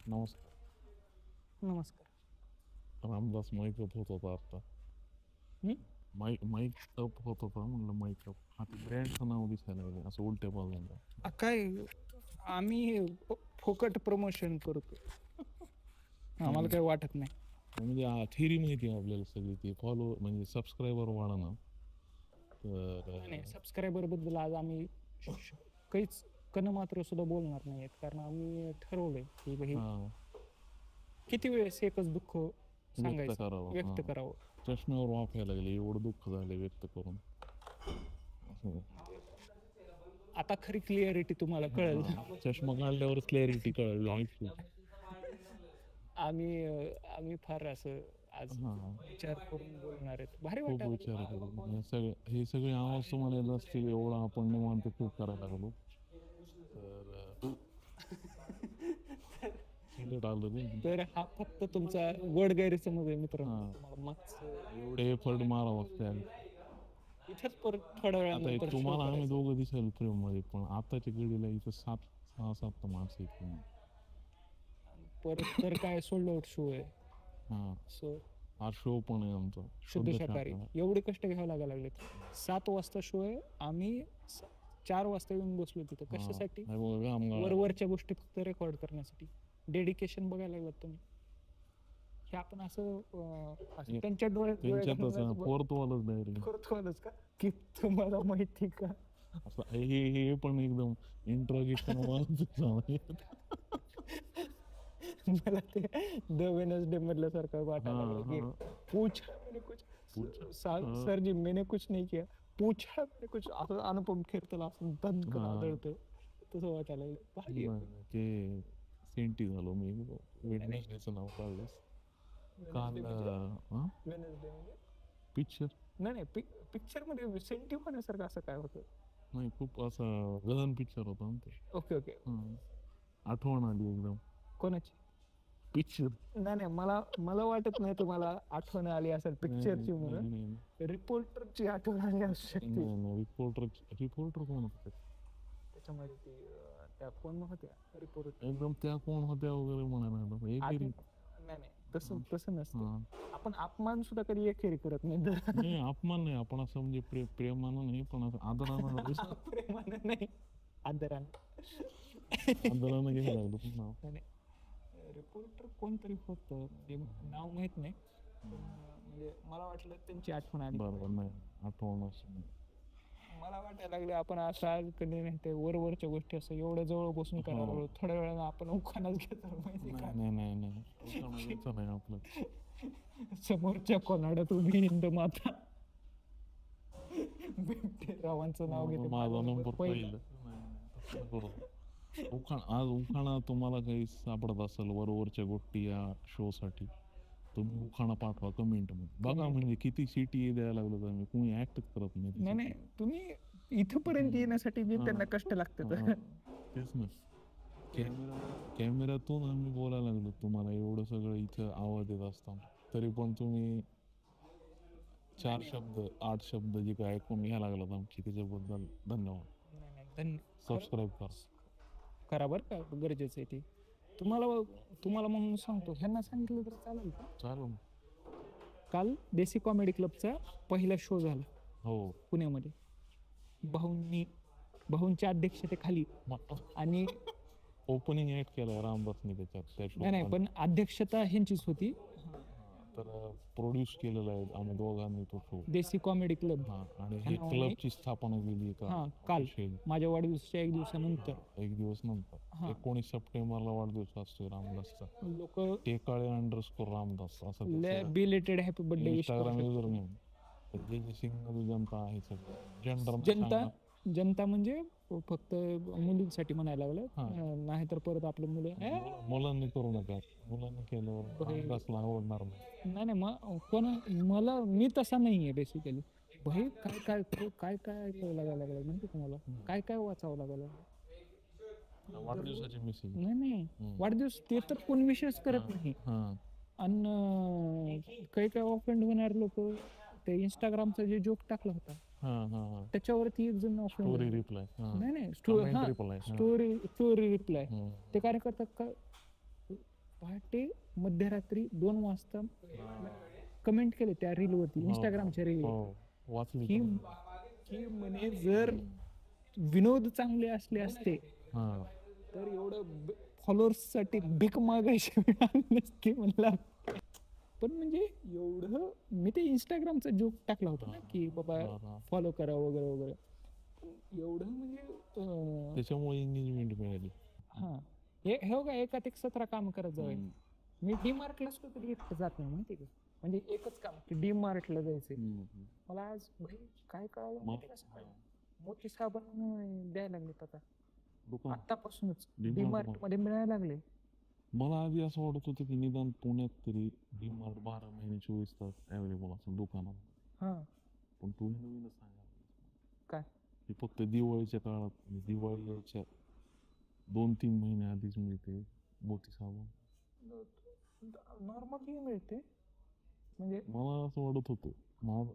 नमस्कार. नमस्कार. Ramdas mic up होत होता आता. हं? माईक अप होत होता म्हणलं माईक अप. हा ते ब्रँडचं नाव दिसायला लागले असं उलट्या बाजूला. काय आम्ही फुकट प्रमोशन करतो. आम्हाला काही वाटत नाही. म्हणजे थिअरी माहिती आहे आपल्याला सगळी ती फॉलो म्हणजे सबस्क्रायबर वाढणार. नाही तर सबस्क्रायबर बद्दल आज आम्ही काहीच मात्र सुद्धा बोलणार नाहीत, कारण आम्ही ठरवलंय की भाई हा किती वेळेस एकच दुःख व्यक्त सांगायचं, करावं. व्यक्त हा. करावं. चष्म्यावर वाफ यायला लागली एवढं दुःख झालं व्यक्त करून. असं. आता खरी क्लिअरिटी तुम्हाला कळेल. चष्मा काढल्यावरच क्लॅरिटी कळली आयुष्य. आम्ही फार असं आज हा विचार करून बोलणार आहेत. भारी खूप वाटत. विचार करू हे सगळे आवाज तुम्हाला येत असतील एवढा आपण निवांत खूप करायला लागलो. तर सिलेट आलं नाही. तर हा फक्त तुमचा गोड गैरसमज आहे मित्रांनो. हा. तुम्हाला मागचं एवढे एफर्ट मारावं लागते. इथेच परत थोड्या आता वेळानंतर तुम्हाला आम्ही दोघं दिसायला प्रेम मध्ये, पण आताच्या घडीला इथं 6-7 माणसं आहेत. परत तर काय सोल्ड आउट शो आहे. हा सो हा शो पण आहे आमचा शुद्ध शाकाहारी. एवढे कष्ट घ्यावे लागायला लागलेत. 7 वाजता शो आहे, आम्ही 4 वाजता येऊन बसलो तिथं. कशासाठी? वरवरच्या गोष्टी फक्त रेकॉर्ड करण्यासाठी. डेडिकेशन बघायला लागलात तुम्ही. हे आपण असं त्यांच्या त्यांच्यातच फोर्थवालच डायरेक्ट का की तुम्हाला माहिती का असं हे पण एकदम इंट्रोगेशन मला ते द वेनसडे मधल्यासारखं वाटायला लागलं की पूछा मैंने कुछ सर जी मैंने कुछ नहीं किया, पूछा मैंने कुछ. असं अनुपम खेर त्याला असं दणकन आदळतं तसं वाटायला लागलं. भारी आहे. ते सेंटी झालो मी वेडनेसडेचं नाव काढलंस काल. वेनसडे म्हणजे पिक्चर नाही पिक्चर मध्ये सेंटी होण्यासारखं असं काय होतं? नाही खूप असा गहन पिक्चर होता ना ते. Okay okay. आठवण आली एकदम कोणाची? पिक्चर. नाही मला वाटत नाही तुम्हाला आठवण आली असेल पिक्चरची म्हणून. रिपोर्टरची आठवण आली असू शकते. रिपोर्टर कोण होते त्याच्यामध्ये ती त्या कोण होत्या रिपोर्टर एकदम त्या कोण होत्या वगैरे म्हणायला. नाही तसं नसतं. आपण अपमान सुद्धा कधी एकेरी करत नाही. नाही अपमान नाही, आपण असं म्हणजे प्रेमानं नाही पण असं आदरानं प्रेमानं नाही, आदरानं घ्यायला लागलो पुन्हा. रिपोर्टर कोणतरी होतं, ते नाव माहित नाही. म्हणजे मला वाटलं त्यांची आठवण आली. बरोबर नाही आठवण. मला वाटायला लागले आपण असं आज कधी नाही ते वरवरच्या गोष्टी असं एवढं जवळ बसून करायला थोड्या वेळानं आपण उखाणाच घेतो माहिती का? नाही आपलं समोरच्या कोणाड्यात उभी हिंद माता रावांचं नाव घेते. माझा नंबर पहिलं. आज उखाणा तुम्हाला काही सापडत असेल वरवरच्या गोष्टी या शो साठी, तुम्ही उखाणा पाठवा कमेंट मध्ये. बघा म्हणजे किती सिटी द्यायला लागलो आम्ही, कोणी ऍक्टच करत नाही. नाही तुम्ही इथपर्यंत येण्यासाठी जे त्यांना कष्ट लागतात. तेच ना. कॅमेऱ्यातून आम्ही बोलायला लागलो तुम्हाला एवढं सगळं इथं आवाज येत असताना, तरी पण तुम्ही 4 शब्द 8 शब्द जे काय ऐकून घ्यायला लागलात आमची, त्याच्याबद्दल धन्यवाद. सबस्क्राईब करा बरं का, गरजेचं आहे ते. तुम्हाला म्हणून सांगतो, ह्यांना सांगितलं तर चालेल का? चालेल. काल देसी कॉमेडी क्लबचा पहिला शो झाला हो पुण्यामध्ये. भाऊंच्या अध्यक्षतेखाली. आणि ओपनिंग ऍक्ट केलं रामदासनी त्याच्यात. नाही पण अध्यक्षता ह्यांचीच होती. तर प्रोड्यूस केलेला आहे आम्ही दोघांनी तो शो, देसी कॉमेडी क्लब. आणि ही क्लबची स्थापना केली काल माझ्या वाढदिवसाच्या 1 दिवसानंतर. 1 दिवस नंतर 19 सप्टेंबरला वाढदिवस असतो रामदासचा. लोक टेकाळे _ रामदास असं belated happy birthday Instagram user name. जनता आहे सगळं. जनता म्हणजे फक्त मुलींसाठी म्हणायला लागलं, नाही तर परत आपलं मुलांनी करू नका. मुलांनी केल्यावर आवडणार नाही. मी तसा नाहीये बेसिकली. भाई काय ऐकावं लागायला लागलं माहिती तुम्हाला? काय वाचावं लागायला? वाढदिवसाची मेसेज. नाही वाढदिवस ते तर कोण विशेष करत नाही. आणि काही ऑफेंड होणार लोक. ते इंस्टाग्रामचा जे जोक टाकला होता त्याच्यावरती एक जण स्टोरी रिप्लाय. नाही स्टोरी रिप्लाय. ते काय करतात का, पहाटे मध्यरात्री 2 वाजता कमेंट केले त्या रील वरती, इंस्टाग्रामच्या रील, वाचली की की म्हणे जर विनोद चांगले असले असते तर एवढं फॉलोअर्स साठी भीक मागायची वेळ आली नसती म्हणला. पण म्हणजे एवढं मी ते इंस्टाग्रामचा जोक टाकला होता ना की बाबा फॉलो करा वगैरे वगैरे, एवढं म्हणजे त्याच्यामुळे एंगेजमेंट मिळाली. हा हे बघा, एकात एक 17 काम करत जावे. मी डीमार्टला सुद्धा कधी एकटं जात नाही माहिती का, म्हणजे एकच काम की डीमार्टला जायचंय. मला आज भाई काय कळालं माहिती का, सकाळी मोती साबण द्यायला लागलेत आता आतापासूनच डीमार्ट मध्ये मिळायला लागले. मला आधी असं वाटत होतं की निदान पुण्यात तरी डीमार्ट 12 महिने 24 तास अवेलेबल असेल दुकानात. पण तू नवीनच सांगा काय की फक्त दिवाळीच्या काळात, दिवाळी यायच्या 2-3 महिने आधीच मिळते मोती साबण. नॉर्मली मिळते म्हणजे. मला असं वाटत होतं,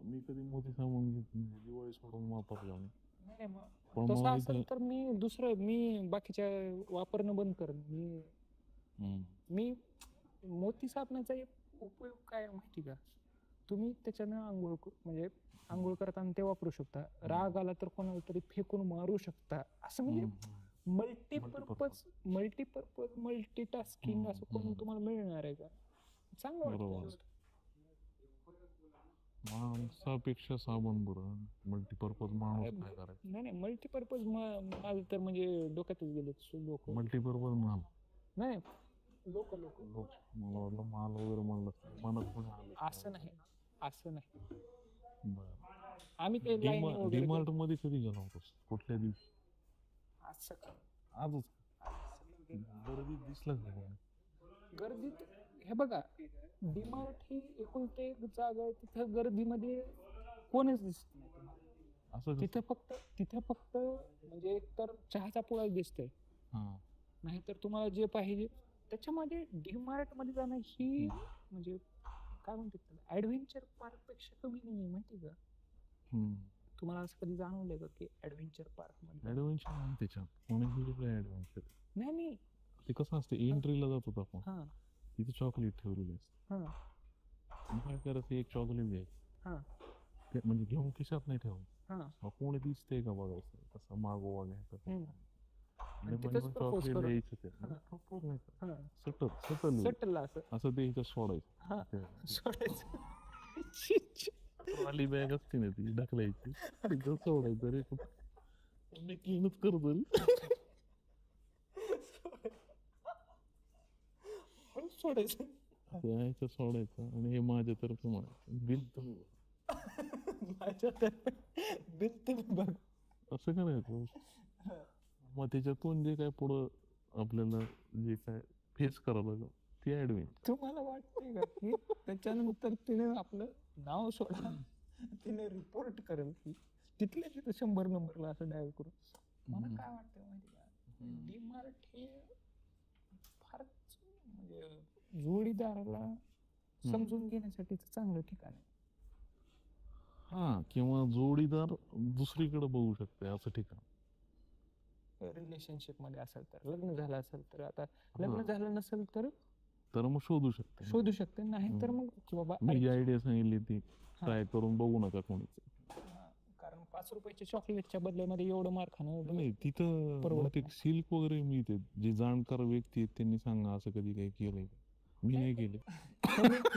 मी कधी मोती साबण घेत नाही, दिवाळी सोडून वापरला नाही. तसं असेल तर मी दुसरं बाकीच्या वापरणं बंद करेन. मी मोती साबणाचा एक उपयोग काय माहिती का, तुम्ही त्याच्यानं आंघोळ म्हणजे आंघोळ करताना ते वापरू शकता, राग आला तर कोणाला तरी फेकून मारू शकता, असं म्हणजे मल्टीपर्पज मल्टीटास्किंग असं करून तुम्हाला मिळणार आहे का, चांगलं वाटतं. माणसापेक्षा साबण बरं, मल्टीपर्पज माणूस काय करायचं. नाही मल्टीपर्पज माझं तर म्हणजे डोक्यातच गेले लोक. मल्टीपर्पज माल नाही, लोक मला वाटलं माल वगैरे म्हणलं म्हणत असं नाही, असं नाही. आम्ही ते डीमार्ट मध्ये कधी गेलो होतो, कुठल्या दिवशी? असं का? आजच गर्दीत दिसलं का? गर्दीत हे बघा, डीमार्ट ही एकुलते एक जागा आहे, तिथं गर्दीमध्ये कोणच दिसत नाही. तिथं फक्त म्हणजे एकतर चहाचा पुळा दिसतोय, नाहीतर तुम्हाला जे पाहिजे त्याच्यामध्ये. डीमार्ट मध्ये जाणं ही म्हणजे काय म्हणतात त्याला, ऍडव्हेंचर पार्क पेक्षा कमी नाही माहिती का. तुम्हाला असं कधी जाणवलंय का की ऍडव्हेंचर पार्क मध्ये ऍडव्हेंचर नाही ते कसं असतं, एंट्रीला जात होता आपण, तिथे चॉकलेट ठेवलेली असते, काय करायचं, एक चॉकलेट घ्यायचं, म्हणजे घेऊन खिशात नाही ठेवून, कोणी दिसतंय का बघायचं, कसं मागोवा घ्यायचं, चॉकलेट द्यायचं, सटल असं द्यायचं, सोडायचं. वाली बॅग असते ना ती ढकलायची आणि सोडायचं रे, मी क्लीनच करतो सोडायचं आणि हे माझ्यातर्फे बिल तुम्ही बघ, असं करायचं. मग त्याच्यातून जे काय पुढं आपल्याला जे काय फेस करावं लागलं ते ऍडव्हेंचर. तुम्हाला वाटतंय का की त्याच्यानंतर तिने आपलं नाव सोडा, तिने रिपोर्ट करेल की तिथल्या तिथं 100 नंबरला असं डायल करून. मला काय वाटतं माहिती का, डीमार्ट हे फारच म्हणजे जोडीदाराला समजून घेण्यासाठी चांगलं ठिकाण आहे. किंवा जोडीदार दुसरीकडे बघू शकते असं ठिकाण. रिलेशनशिप मध्ये असेल तर, लग्न झालं असेल तर, आता लग्न झालं नसेल तर मग शोधू शकते, नाही तर मग बाबा मी जी आयडिया सांगितली ती ट्राय करून बघू नका कोणीच. कारण 5 रुपयाच्या चॉकलेटच्या बदल्यामध्ये एवढं मार खाणं नाही. तिथं बहुतेक सिल्क वगैरे मिळते, जे जाणकार व्यक्ती आहेत त्यांनी सांगा असं कधी काही केलंय, मी नाही केले.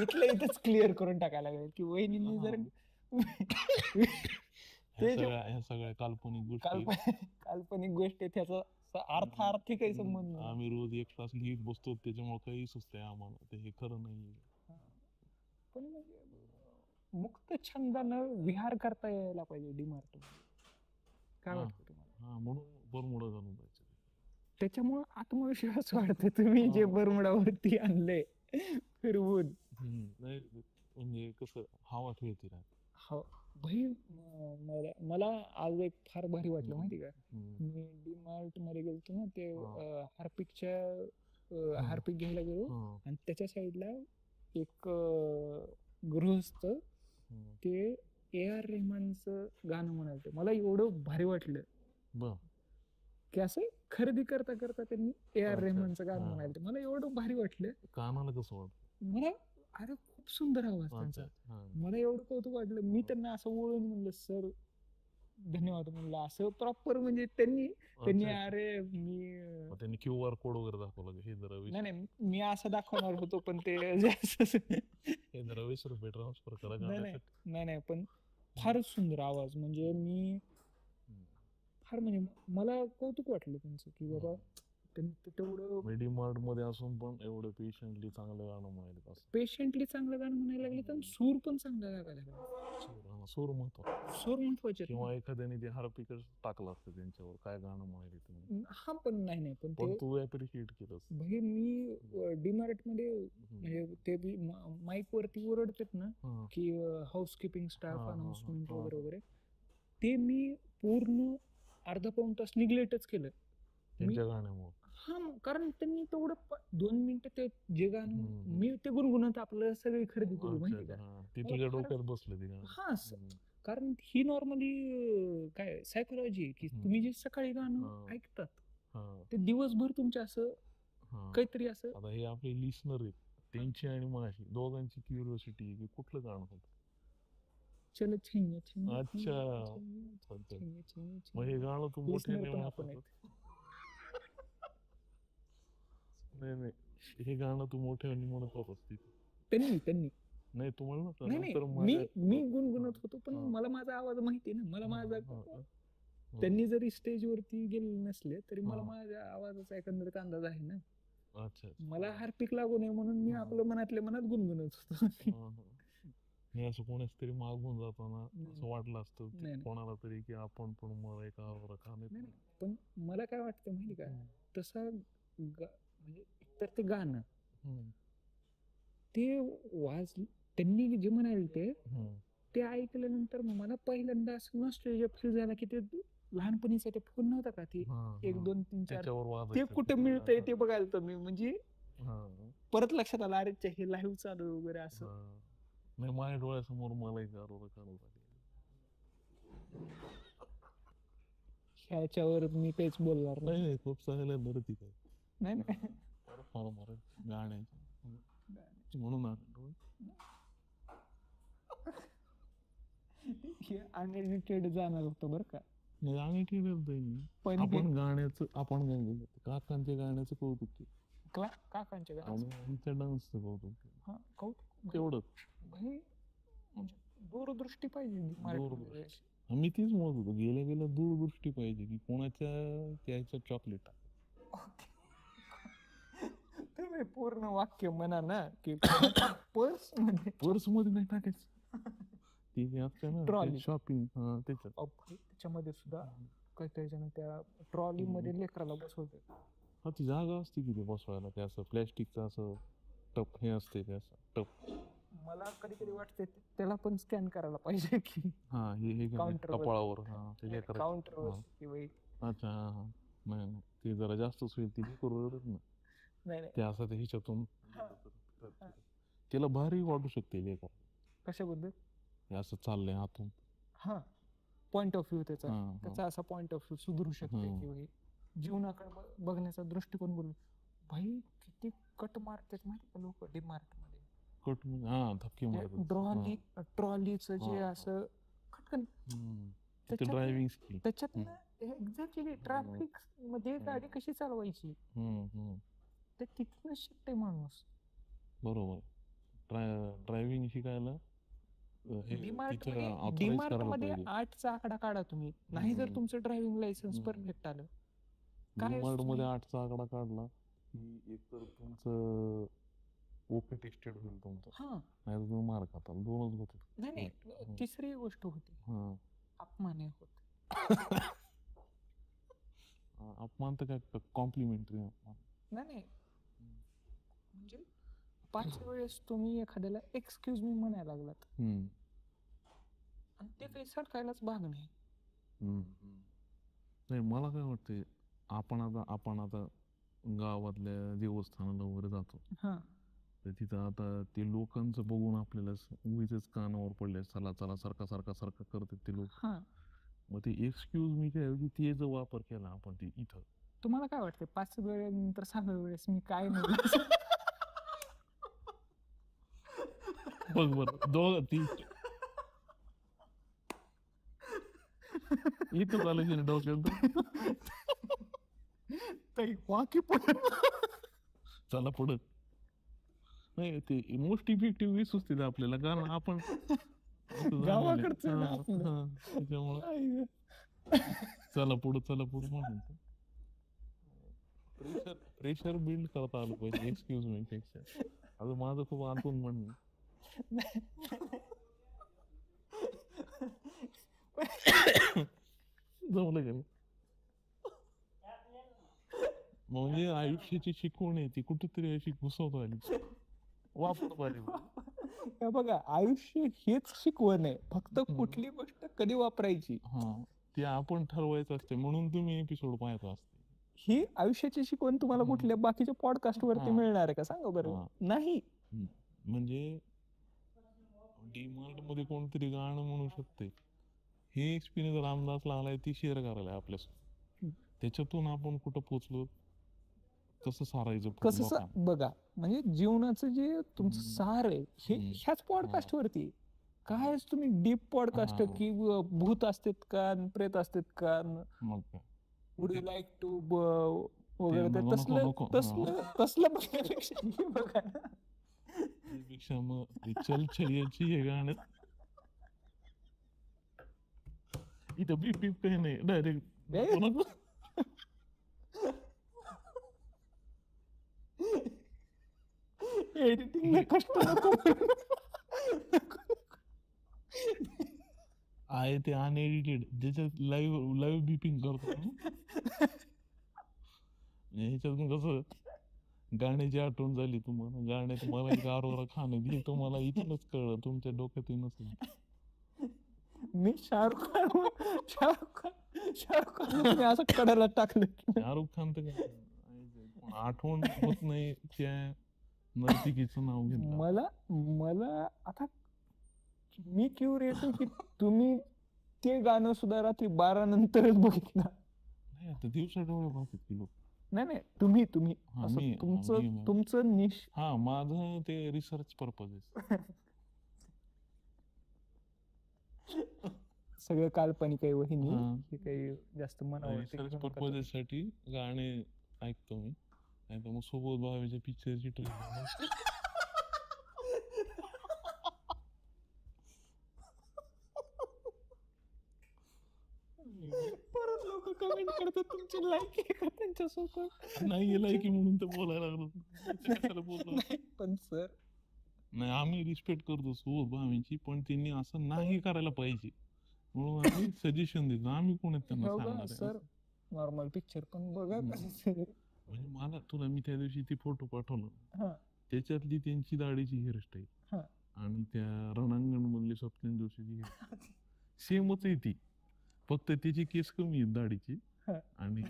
इथल्या इथंच क्लिअर करून टाकायला लागेल की वहिनींनी जर ह्या सगळ्या काल्पनिक गोष्टी, त्याचा आर्थिक काही संबंध. आम्ही रोज 1 तास लिहित बसतो, त्याच्यामुळे काही सुचतंय आम्हाला, ते हे खरं नाही. पण मुक्त छंदानं विहार करता यायला पाहिजे डीमार्ट. काय वाटतं तुम्हाला? म्हणून बरमुडा घालून जायचं, त्याच्यामुळे आत्मविश्वास वाढतो. तुम्ही जे बरमुडावरती आणलंय फिरवून, नाही म्हणजे कसं हवा खेळते ना. भाई मला आज एक फार भारी वाटलं माहिती का, मी डीमार्ट मध्ये गेलो ना, ते हार्पिक घ्यायला गेलो, आणि त्याच्या साईडला एक गृहस्थ ते AR रहमानचं गाणं म्हणाल. मला एवढं भारी वाटलं की असं खरेदी करता करता त्यांनी ए आर अच्छा. रेहमानचं गाणं हा. म्हणाले मला एवढं भारी वाटलं. कानाला कसं वाटतं? मला अरे खूप सुंदर आवाज त्यांचा. अच्छा. हा. मला एवढं कौतुक वाटलं. मी त्यांना असं वळून म्हणलं सर धन्यवाद म्हणलं असं प्रॉपर म्हणजे त्यांनी त्यांनी अच्छा, अच्छा. अरे मी मग त्यांनी QR कोड वगैरे दाखवला का? हे जरा नाही नाही मी असं दाखवणार होतो पण ते हे जरा 20 रुपये ट्रान्सफर करा नाही नाही गाण्यासाठी. नाही नाही पण फारच सुंदर आवाज म्हणजे मी फार म्हणजे मला कौतुक वाटलं त्यांचं की बाबा त्यांनी ते तेवढं डीमार्ट मध्ये असून पण एवढं पेशंटली चांगलं गाणं म्हणाले असं. पेशंटली चांगलं गाणं म्हणायला लागले तर सूर पण चांगला लागायला लागला. सूर महत्वाचा. सूर महत्वाचे आहेत ना. किंवा एखाद्याने ते हार्पिकच टाकलं असतं त्यांच्यावर काय गाणं म्हणाले तुम्ही, हा पण नाही नाही पण पण ते तू ऍप्रिशिएट केलंस. भाई मी डीमार्ट मध्ये म्हणजे ते माईक वरती ओरडतात ना हा. की हाऊसकीपिंग स्टाफ हा, हा, अनाउन्समेंट हा, वगैरे हा. वगैरे ते मी पूर्ण अर्धा पाऊण तास निग्लेक्टच केलं मी. त्यांच्या गाण्यामुळे. हा कारण त्यांनी तेवढं 2 मिनिटं ते जे गाणं हम्म. मी ते गुणगुणत आपलं सगळी खरेदी केली माहिती का. ती मला तुझ्या फार- डोक्यात बसलं ते गाणं. हा कारण ही नॉर्मली काय सायकोलॉजी की तुम्ही जे सकाळी गाणं हा. ऐकतात हा. ते दिवसभर तुमच्या असं हा. काहीतरी असं आता हे आपले लिस्नर आहेत त्यांची आणि माझी दोघांची क्युरिओसिटी आहे की कुठलं गाणं होतं. चल छैया छैया अच्छा. छैया अच्छा. छैया छैया मग हे गाणं तू मोठ्याने Listener पण म्हणत आपण होतास. नाही नाही हे गाणं तू मोठ्याने म्हणत होतास तिथे. त्यांनी त्यांनी नाही तू म्हणलं होतं नाही नाही नंतर मी माझ्या- मी गुणगुणत होतो पण हा. मला माझा आवाज माहिती आहे ना मला माझा हा, हा. त्यांनी जरी स्टेजवरती गेले नसले तरी मला हा. माझ्या आवाजाचा एकंदरीत अंदाज आहे ना. अच्छा अच्छा. मला हार्पिक लागू नये म्हणून मी हा. आपलं मनातल्या मनात गुणगुणत होतो. हा, हा. हे असं कोणाच तरी मागून जाताना असं वाटलं असतं की नाही, नाही. कोणाला तरी की आपण पण मला एका का नाही, नाही. पण मला काय वाटतं माहिती का तसा म्हणजे तर ते गाणं ते त्यांनी जे म्हणाले ते ऐकल्यानंतर मला पहिल्यांदा असं नॉस्टॅल्जिया फील झाला की ते लहानपणीचा ते फोन नव्हता का ते 1 2 3 4 त्याच्यावर ते कुठे मिळतंय ते बघायला तर मी म्हणजे परत लक्षात आलं अरे हे लाईव्ह चालू आहे वगैरे असं. नाही माझ्या डोळ्यासमोर मला एक गारोडं चालू झाली. ह्याच्यावर मी काहीच बोलणार नाही. नाही खूप चांगलं आहे बरं ठीक आहे. नाही नाही गाण्याचे म्हणून अनएडिटेड जाणार होतं बरं का. नाही आम्ही ठेवलंय मी पण आपण गाण्याचं आपण काकांच्या गाण्याचं कौतुक केलं काकांच्या आणि आमच्या डान्सचं कौतुक केलं. हा कौतुक तेवढंच. भाई म्हणजे दूरदृष्टी पाहिजे दूरदृष्टी. मी तीच म्हणत होतो गेल्या गेल्या दूरदृष्टी पाहिजे की कोणाच्या त्याच्या चॉकलेट. तुम्ही पूर्ण वाक्य म्हणा ना की पर्स मध्ये नाही टाकायचं ती असते ना ट्रॉली शॉपिंग त्याच्यात त्याच्यामध्ये सुद्धा काही काही जण त्या ट्रॉली मध्ये लेकराला बसवते. हा ती जागा असते की ते बसवायला ते असं प्लॅस्टिकचं असं टप हे असते ते असं टप. मला कधी कधी वाटते त्याला पण स्कॅन करायला पाहिजे की हा हे काउंटर कपाळावर काउंटर अच्छा हा नाही ते जरा जास्तच होईल ती करू ना नाही ते असं ते ह्याच्यातून त्याला भारी वाटू शकते लेखा कशाबद्दल हे असं चाललंय आतून. हा पॉइंट ऑफ व्ह्यू त्याचा असा पॉइंट ऑफ व्ह्यू सुधरू शकते की जीवनाकडे बघण्याचा दृष्टिकोन बोलू. भाई किती कट मारतात माहिती का लोक डीमार्ट मध्ये कट धक्के मारतात ट्रॉलीचं जे असं खटकन ड्रायव्हिंग स्किल त्याच्यात एक्झॅक्टली ट्रॅफिक मध्ये गाडी कशी चालवायची ते तिथूनच शिकते माणूस. बरोबर ड्रायव्हिंग शिकायला डीमार्ट मध्ये 8चा आकडा काढा तुम्ही नाही जर तुमचं ड्रायव्हिंग लायसन्स परफेक्ट आलं डीमार्ट मध्ये 8चा आकडा काढला की एकतर तुमचं ओके टेस्टेड होईल तुमचं नाही तुम्ही मार्क आता 2च होते. नाही तिसरी गोष्ट होती अपमान होत. अपमान तर काय कॉम्प्लिमेंटरी अपमान नाही म्हणजे 5 वेळेस तुम्ही एखाद्याला एक्सक्यूज मी म्हणायला लागलात आणि ते काही सटकायलाच भाग नाही. नाही मला काय वाटतंय आपण आता गावातल्या देवस्थानाला वगैरे जातो तर तिथं आता ते लोकांचं बघून आपल्याला उगीच कानावर पडले चला चला सारखा करतात ते लोक. मग ते एक्सक्यूज मी काय ते जो वापर केला आपण ते इथं तुम्हाला काय वाटतं 5 वेळेनंतर 6व्या वेळेस मी काय म्हणलं बघ बरं दोघं ती इथं झालं की नाही डोक्यात तरी वाकी पण चला पुढं नाही ते मोस्ट इफेक्टिव्ह सुचते आपल्याला कारण आपण असं झालेलं आहे. गावाकडचं ना हा, आपलं. हा, त्याच्यामुळं आई चला पुढं म्हणून प्रेशर बिल्ड करता आलं पाहिजे एक्सक्यूज मी पेक्षा अजून माझं खूप आतून म्हणणं जमलं का नाही? म्हणजे आयुष्याची शिकवण आहे ती कुठेतरी अशी घुसवता आली वापर पाहिजे हे बघा आयुष्य हेच शिकवण आहे फक्त कुठली गोष्ट कधी वापरायची हा ते आपण ठरवायचं असते म्हणून तुम्ही एपिसोड पाहायचा असते ही आयुष्याची शिकवण तुम्हाला कुठल्या बाकीच्या पॉडकास्ट वरती हा. मिळणार आहे का सांगा बरं हा. नाही म्हणजे डीमार्ट मध्ये कोणतरी गाणं म्हणू शकते हे एक्सपिरियन्स रामदास लावलाय ती शेअर करायला आपल्यासोबत त्याच्यातून आपण कुठं पोहोचलो कसं सारायचं पुढे कसं लोकांना. बघा म्हणजे जीवनाचं जे तुमचं सार आहे हे ह्याच पॉडकास्ट वरती काय तुम्ही डीप पॉडकास्ट हा. की भूत असतात का प्रेत असतात का मग काय वुड यू लाईक टू वगैरे ते नको, तसलं नको. तसलं बघण्यापेक्षा हे बघा ना त्यापेक्षा मग ते चल छलियाची हे गाणं इथं बीप बीप काही नाही डायरेक्ट एडिटिंग कष्ट नको आहे ते अनएडिटेड ज्याच्यात लाईव्ह बिपिंग करतो ह्याच्यातून कसं गाण्याची आठवण झाली तुम्हाला गाण्यात मला एक आरोरा खाणं हे तुम्हाला इथूनच कळलं तुमच्या डोक्यात नसेल मी शाहरुख खान मी असं कडाला टाकलं शाहरुख खान तर काय आठवण होत नाही त्या नर्तिकीचं नाव घेतलं मला आता मी क्युरियस आहे की तुम्ही ते गाणं सुद्धा रात्री 12 नंतरच बघितलं नाही आता दिवसा डोळे पाहतात की लोक नाही तुम्ही हा, असं मी तुमचं निश हा माझं ते रिसर्च पर्पज आहे सगळं काल्पनिक आहे वहिनी हा. हे काही जास्त मनावरती रिसर्च घेऊ नका पर्पज तुम्ही. साठी गाणे ऐकतो मी नाही तर मग सोबत भावाच्या पिक्चरची ट्रेन परत लोक कमेंट करतात तुमची लाईक आहे का त्यांच्यासोबत नाही गेलाय की म्हणून तर बोलायला लागलो कशाला बोललो नाही, पण सर नाही आम्ही रिस्पेक्ट करतो सोबत भावांची पण त्यांनी असं नाही करायला पाहिजे म्हणून आम्ही सजेशन देतो आम्ही कोण आहेत त्यांना सांगणार आहे सर नॉर्मल पिक्चर पण बघा म्हणजे मला तुला मी त्या दिवशी ती फोटो पाठवलं हा त्याच्यातली त्यांची दाढीची हेअरस्टाईल हा. आणि त्या रणांगण मधली स्वप्न जोशीची सेमच आहे ती फक्त त्याची केस कमी आहेत दाढीची हा. आणि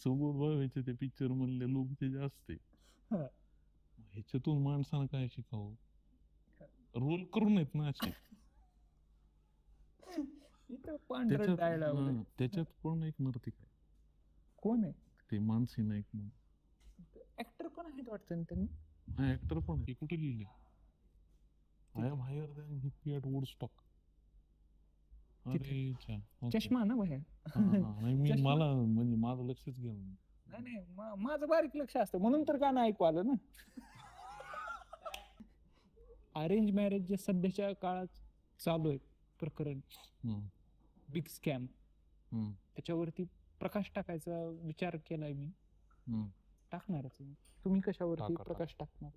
सोबत बघायचे ते पिक्चर मधले लोक ते जास्त आहे हा. ह्याच्यातून माणसानं काय शिकावं रोल करून येत ना असे इथं पांढरं dialogue आहे. त्याच्यात कोण एक नर्तिक आहे कोण आहे ते मानसी नाईक म्हणून ऍक्टर पण आहेत वाटतं ना त्यांनी ऍक्टर पण आहे. हे कुठे लिहिले I am higher than hippie at Woodstock अरे छान okay. चष्मा ना भया हा, हा. नाही मी चष्मा. मला म्हणजे माझं लक्षच गेलं नाही. नाही माझं बारीक लक्ष असतं म्हणून तर गाणं ऐकू आलं ना अरेंज मॅरेज जे सध्याच्या काळात चालू आहे प्रकरण हम्म, बिग स्कॅम हम्म, त्याच्यावरती प्रकाश टाकायचा विचार केलाय मी हम्म. टाकणारच आहे. तुम्ही कशावरती टाका. प्रकाश टाकणार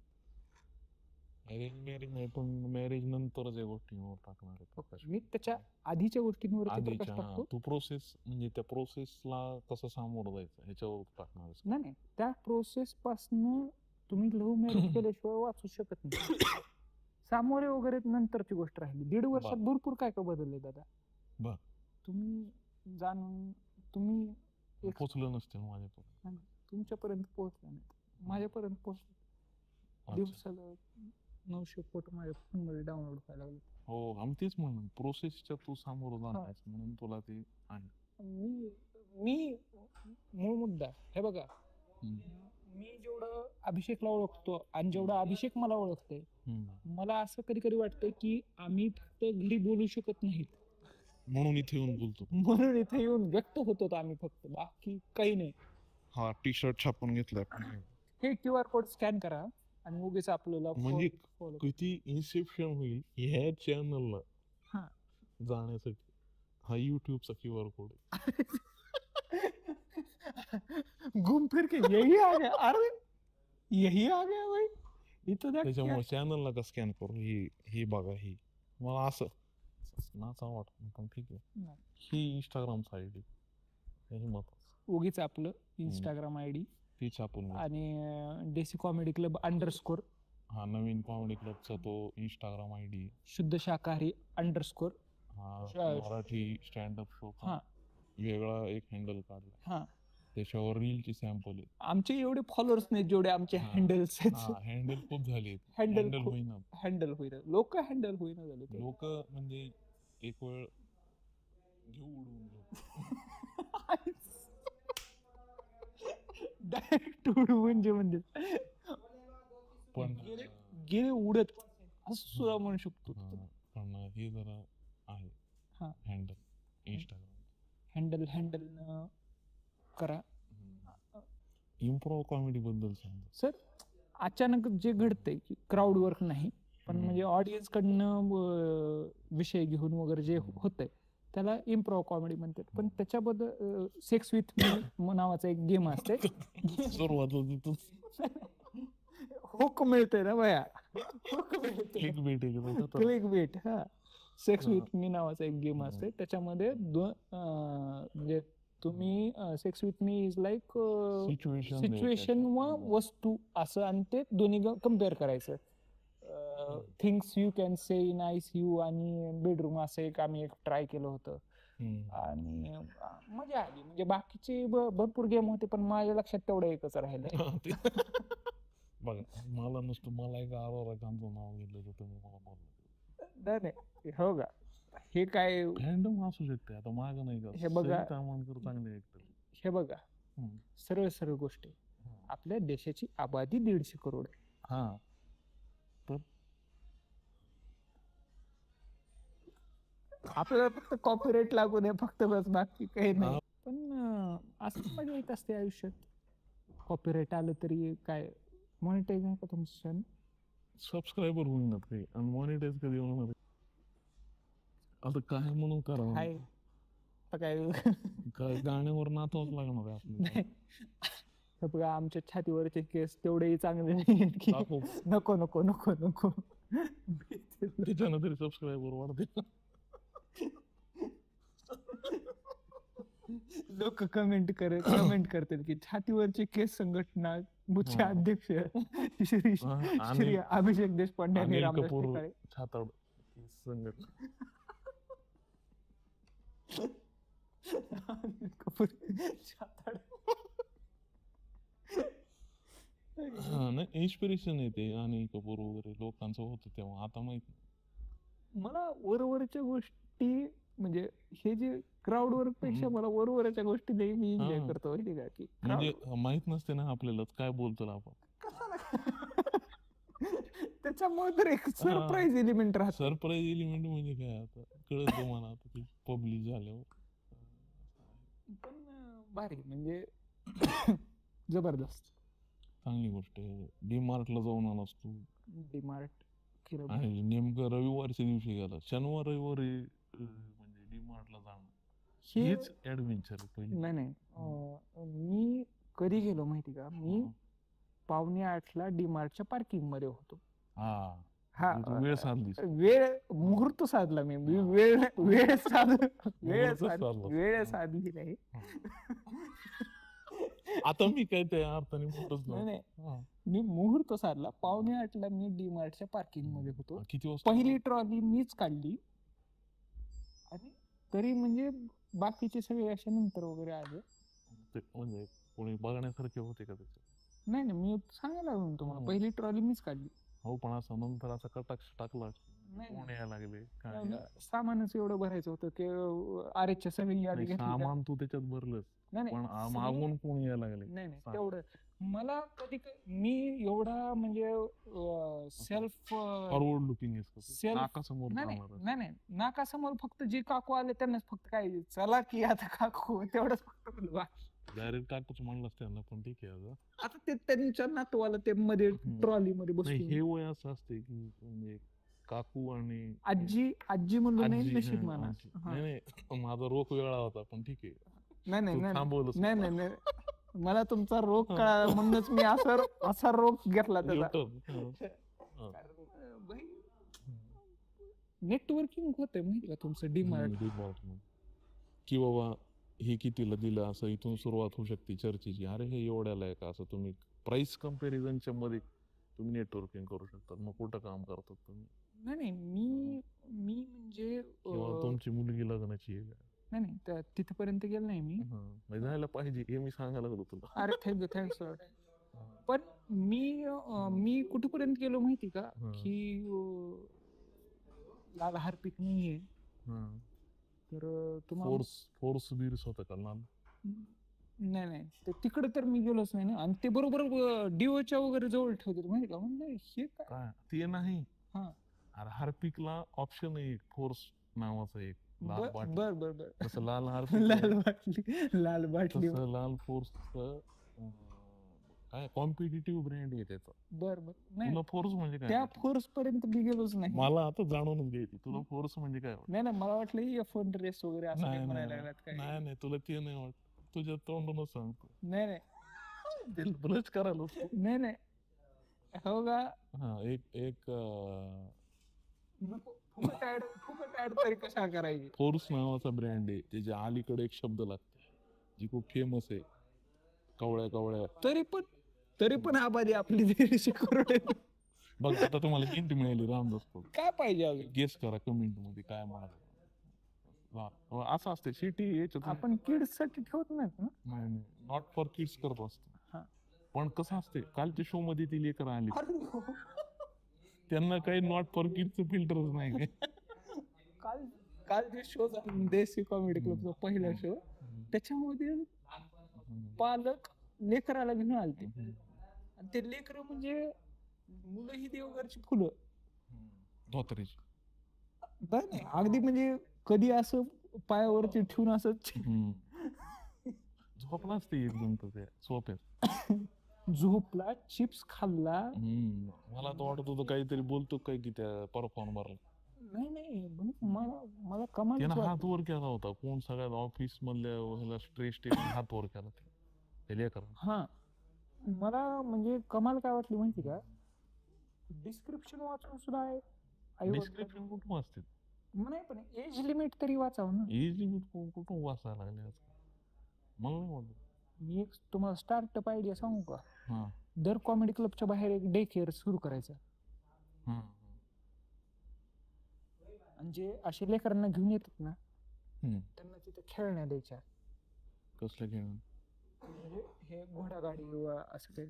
अरेंज मॅरेज नाही पण मॅरेज नंतरच या गोष्टींवर टाकणार आहे प्रकाश. मी त्याच्या आधीच्या गोष्टींवरती प्रकाश आधीच्या टाकतो तू प्रोसेस म्हणजे त्या प्रोसेसला कसं सामोरं जायचं ह्याच्यावर टाकणार आहेस. नाही त्या प्रोसेस पासन तुम्ही लव्ह मॅरेज केल्याशिवाय वाचू शकत नाही सामोरे वगैरे नंतरची गोष्ट राहिली 1.5 वर्षात भरपूर काय काय बदलले दादा बर. तुम्ही जाणून तुम्ही एक पोचलं नसतील माझ्यापर्यंत. तुमच्यापर्यंत पोहोचला नाही माझ्यापर्यंत पोहोचले अच्छा. दिवसाला 900 फोटो माझ्या फोन मध्ये डाउनलोड व्हायला लागले हो आम्ही तेच म्हणून प्रोसेसच्या तू सामोरं जाणार म्हणून तुला ते आहे. मी मूळ मुद्दा हे बघा, मी जेवढं अभिषेकला ओळखतो आणि जेवढं अभिषेक मला ओळखते, मला असं कधी कधी वाटतं की आम्ही फक्त घरी बोलू शकत नाहीत म्हणून इथे येऊन बोलतो. म्हणून इथे येऊन व्यक्त होतो आम्ही फक्त, बाकी काही नाही. हा टी शर्ट छापून घेतलाय. हे QR कोड स्कॅन करा आणि उगीच आपल्याला म्हणजे follow. किती इन्सेप्शन होईल ह्या चॅनलला हा. जाण्यासाठी. हा युट्यूबचा QR कोड. घूम फिर के यही आ गया, अरे यही आ गया भाई. इथं त्याच्यामुळे चॅनलला का स्कॅन करू, ही बघा, ही मला असं नाचा वाटत पण ठीक आहे. ही इंस्टाग्रामचा आयडी, हे मत उगीच आपलं इंस्टाग्राम आयडी ती छापून आणि देसी कॉमेडी क्लब _ हा नवीन कॉमेडी क्लबचा तो इंस्टाग्राम आयडी. शुद्ध शाकाहारी _ हा मराठी स्टँडअप शो हा वेगळा एक हँडल काढला. हा, त्याच्यावर रीलची सॅम्पल आहे. आमचे एवढे फॉलोअर्स नाही जेवढे आमचे हँडल्स आहेत. हँडल खूप झाले. हँडल होईना, हँडल होईना, लोक हँडल होईना झाले. लोक म्हणजे एक वेळ घेऊ उडवून डायरेक्ट म्हणजे पण गेले उडत असं सुद्धा म्हणू शकतो. पण हे जरा आहे हँडल इंस्टाग्राम हँडल करा. इम्प्रोव्ह कॉमेडी बद्दल सांगा सर. अचानक जे घडतंय की क्राऊड वर्क नाही, पण म्हणजे ऑडियन्स कडनं विषय घेऊन वगैरे जे होतंय त्याला इम्प्रोव्ह कॉमेडी म्हणतात. पण त्याच्याबद्दल सेक्स विथ मी नावाचा एक गेम असते. सुरुवात होक मिळतंय ना भया, क्लिक बेट. हा, सेक्स विथ मी नावाचा एक गेम असते. त्याच्यामध्ये म्हणजे तुम्ही sex with me is like situation व वस्तू असं, आणि ते दोन्ही कम्पेअर करायचं. Things you can say in ICU आणि बेडरूम असं एक आम्ही ट्राय केलं होतं आणि मजा आली. म्हणजे बाकीचे भरपूर गेम होते पण माझ्या लक्षात तेवढं एकच राहिलं. बघा मला नुसतं, मला एक आरोराकांचं नाव घेतलं तुम्ही मला बोललं नाही हो का, हे काय रँडम असू शकते. आता माग नाही का, हे बघा चांगले हे बघा, सरळ गोष्टी. आपल्या देशाची आबादी 150 करोड आहे. हा, तर आपल्याला फक्त कॉपीराईट लागू नये फक्त, बस, बाकी काही नाही. पण असं मजा येत असते आयुष्यात. कॉपीराईट आलं तरी काय, मॉनिटाईज आहे का तुमचं? सबस्क्रायबर होईनात काही आणि मॉनिटाईज कधी होणार? आता काय म्हणून करावं? काय गाण्यावर नाचावंच लागणार आहे आपल्याला. बघा आमच्या छातीवरचे केस तेवढेही चांगले नाही की नको नको नको नको. त्याच्यानं तरी सबस्क्रायबर वाढते. लोक कमेंट करतात की छातीवरचे केस संघटना मुख्य अध्यक्ष श्री अभिषेक देशपांडे आणि रामदास टिकाळे. छाताड संघटना. नाही इन्स्पिरेशन येते अनिल कपूर वगैरे लोकांचं होतं तेव्हा, आता माहित नाही. मला वरवरच्या गोष्टी म्हणजे हे जे क्राऊड वर्क पेक्षा मला वरवरच्या गोष्टी नेहमी एन्जॉय करतो. माहिती का की म्हणजे माहित नसते ना आपल्याला काय बोलतो आपण. त्याच्यामुळे तर एक सरप्राईज एलिमेंट राहत. सरप्राईज एलिमेंट म्हणजे काय, आता कळत मला आता पब्लिक झाल्यावर. पण भारी म्हणजे जबरदस्त चांगली गोष्ट आहे. डीमार्टला जाऊन आलास तू? डीमार्ट आणि नेमकं रविवारच्या दिवशी गेला. शनिवार रविवारी म्हणजे डीमार्टला जाणं हेच ऍडव्हेंचर पहिली. नाही मी कधी गेलो माहिती का, मी 7:45ला डीमार्टच्या पार्किंग मध्ये होतो. हा, वेळ साधली. मुहूर्त साधला मी. वेळ साधली नाही. आता मी काय त्या अर्थाने मोठच नाही, मी मुहूर्त साधला. 7:45ला मी डीमार्टच्या पार्किंग मध्ये होतो. किती वाजता? पहिली ट्रॉली मीच काढली आणि तरी म्हणजे बाकीचे सगळे असे नंतर वगैरे आले. म्हणजे कोणी बघण्यासारखे होते का त्याच्यात? नाही मी सांगायला लागलो तुम्हाला, पहिली ट्रॉली मीच काढली. हो पण असं नंतर असं कटाक्ष टाकला नाही, कोण यायला लागले काय सामानच एवढं भरायचं होतं की आरेच्या सगळी यादी नाही, घेतली का? सामान तू त्याच्यात भरलंस नाही पण नाही मागून कोण यायला लागले नाही नाही सांग. तेवढं मला कधी मी एवढा म्हणजे सेल्फ फॉरवर्ड लुकिंग Self- नाकासमोर नाही नाही जाणार. नाही नाही नाकासमोर फक्त जे काकू आले त्यांनाच फक्त काय चला की आता काकू तेवढंच फक्त बोलवा. डायरेक्ट टाकूच म्हणलं त्यांना पण ठीक आहे आता. आता ते त्यांच्या नातवाला ते मध्ये ट्रॉली मध्ये नाही बसून हे वय असं असते की म्हणजे काकू आणि आजी आजी म्हणून नाही आजी, नशीब हा, माना. आजी. हा. नाही नाही माझा रोख वेगळा होता पण ठीक आहे नाही नाही तू नाही थांबवलंस. नाही नाही नाही मला तुमचा रोग कळाला म्हणूनच मी असा रोग घेतला त्याचा. U-turn. हा. नेटवर्किंग होतंय माहिती का तुमचं डीमार्ट. डिपार्टमेंट की बाबा हे कितीला दिलं असं इथून सुरुवात होऊ शकते चर्चेची. अरे हे एवढ्याला आहे का असं तुम्ही प्राइस कम्पॅरिझनच्या मध्ये तुम्ही नेटवर्किंग करू शकतात. मग कुठं काम करतात तुम्ही नाही नाही मी म्हणजे किंवा तुमची मुलगी लग्नाची आहे का? नाही नाही तिथपर्यंत गेलो नाही मी. म्हणजे जायला पाहिजे हे मी सांगायला लागलो तुला. अरे थँक्स पण मी कुठपर्यंत गेलो माहिती का की लाल हार्पिक नाहीये तर तुम्हाला फोर्स बीर्स होता का लाल? नाही नाही ते तिकडे तर मी गेलोच नाही ना. आणि ते बरोबर डिओच्या वगैरे जवळ ठेवतात माहिती का. म्हणलं हे काय ते नाही. हा अरे हार्पिकला ऑप्शन आहे फोर्स नावाचा एक लाल बर बाटली. बर बर बर तसं लाल हार्पिक लाल बाटली तसं लाल फोर्स काय कॉम्पिटिटिव्ह ब्रँड आहे त्याचा. बर बर नाही तुला फोर्स म्हणजे काय? त्या फोर्स पर्यंत मी गेलोच नाही. मला आता जाणून घ्यायची तुला फोर्स म्हणजे काय वाटतं? नाही ना मला वाटलं F1 रेस वगैरे असं काही म्हणायला लागलात काय. नाही नाही तुला ते नाही वाटत तुझ्या तोंडूनच सांगतो. नाही नाही ब्रश करायला होतो. नाही नाही हो का. हा एक फुकट ऍड तरी कशा करायची. फोर्स नावाचा ब्रँड आहे त्याच्या अलीकडे एक शब्द लागतो जी खूप फेमस आहे. कवळ्या कवळ्या तरी पण आबादी आपली 150 करोड आहे. बघ आता तुम्हाला किंमत मिळाली रामदास काय पाहिजे अजून. गेस करा कमेंट मध्ये काय म्हणाल. असं असते सिटी याच्यात आपण किड्स साठी ठेवत नाहीत ना. नाही नॉट फॉर किड्स करत असतो. हा. पण कसं असते कालच्या शो मध्ये ती लेकर आली त्यांना काही नॉट फॉर किड्सचं फिल्टरच नाही काय. काल जे शो झाला देसी कॉमेडी क्लबचा पहिला शो त्याच्यामध्ये पालक लेकराला घेऊन आलते आणि ते लेकर म्हणजे मुलं ही देवघरची फुलं धोत्रेची. नाही अगदी म्हणजे कधी असं पायावरती ठेवून असं झोपला असते एकदम तर सोप्यात झोपला चिप्स खाल्ला. मला तर वाटत होतं काहीतरी बोलतो काय की त्या परफॉर्मरला. नाही मला कमाल त्यानं हात वर केला होता. कोण सगळ्यात ऑफिस मधल्या स्ट्रेस हात वर केला ते. हा मला म्हणजे कमाल काय वाटली माहिती का. डिस्क्रिप्शन वाचून सुद्धा आहे. डिस्क्रिप्शन कुठून वाचते? नाही पण एज लिमिट तरी वाचावं ना. एज लिमिट कुठून वाचायला लागले आजकाल? मला नाही वाटत. मी एक तुम्हाला स्टार्टअप आयडिया सांगू का. हा दर कॉमेडी क्लबच्या बाहेर एक डे केअर सुरू करायचं. आणि जे असे लेकरांना घेऊन येतात ना त्यांना तिथे खेळण्या द्यायच्या. कसल्या खेळ? म्हणजे हे घोडागाडी किंवा असं काही.